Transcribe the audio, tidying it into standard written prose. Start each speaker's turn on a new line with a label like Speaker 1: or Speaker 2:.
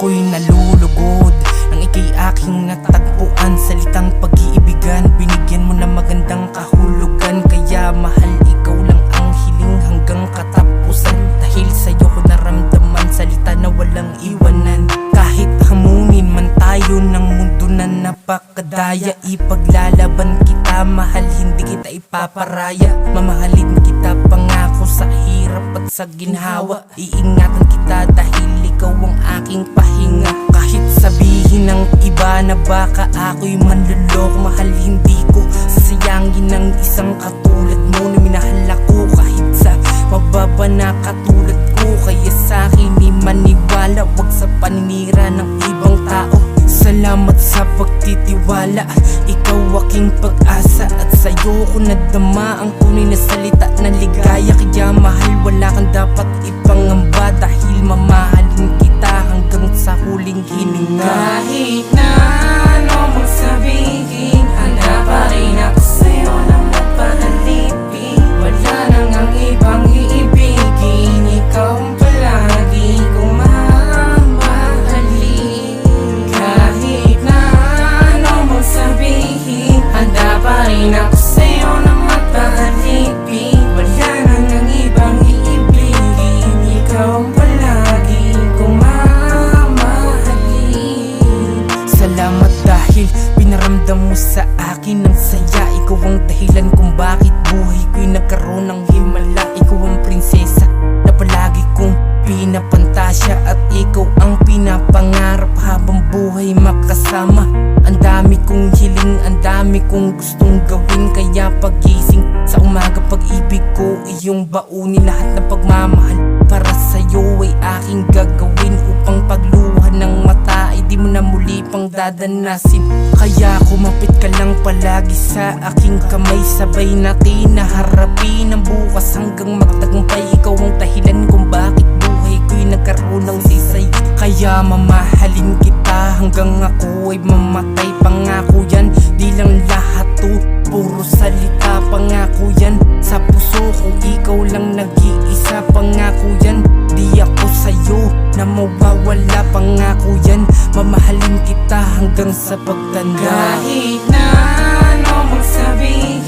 Speaker 1: ako'y nalulugod nang ika'y aking natagpuan. Salitang pag-iibigan, binigyan mo na magandang kahulugan. Kaya mahal, ikaw lang ang hiling hanggang katapusan. Dahil sa'yo ko naramdaman salita na walang iwanan. Kahit hamunin man tayo ng mundo na napakadaya, ipaglalaban kita mahal, hindi kita ipaparaya. Mamahalin kita pangako sa hirap at sa ginhawa. Iingatan kita dahil ikaw ang aking pahinga. Kahit sabihin ng iba na baka ako'y manloloko, mahal, hindi ko sasayangin ng isang katulad mo na minahal ako. Kahit sa mababa na katulad ko, kaya sa'kin di maniwala, wag sa paninira ng ibang tao. Salamat sa pagtitiwala, ikaw aking pag-asa. At sa'yo ko nadama ang tunay na salita ng ligaya. Kaya mahal, wala kang dapat ipangamba, dahil mamahalin kita hanggang sa huling hininga.
Speaker 2: Kahit na ano mong sabihin, handa pa rin ako sa'yo na magpahalipin. Wala nang ang ibang iibigin, ikaw ang palagi kong mamahalin. Kahit na ano mong sabihin, handa pa rin ako sa'yo na magpahalipin. Wala nang ang ibang iibigin, ikaw ang palagi kong mamahalin.
Speaker 1: Salamat dahil pinaramdam mo sa akin ng saya. Ikaw ang dahilan kung bakit buhay ko'y nagkaroon ng himala. Ikaw ang prinsesa na palagi kong pinapantasya, at ikaw ang pinapangarap habang buhay makasama. Ang dami kong hiling, ang dami kong gustong gawin. Kaya pagising sa umaga, pag-ibig ko iyong baunin. Lahat ng pagmamahal para sa'yo ay aking gagawin, upang pagluha ng mata ay di mo na muli pang dadanasin. Kaya kumapit ka lang palagi sa aking kamay, sabay natin naharapin ang bukas hanggang magtagumpay. Ikaw ang dahilan kung bakit buhay ko'y nagkaroon ng sisay. Kaya mamahalin kita hanggang ako ay mamatay. Pangako yan, di lang lahat to puro salita. Pangako yan, sa puso ko ikaw lang nag-iisa. Pangako yan, di ako sa'yo na mawawala. Pangako yan, mamahalin kita hanggang sa pagtanda.
Speaker 2: Kahit na ano mong sabihin,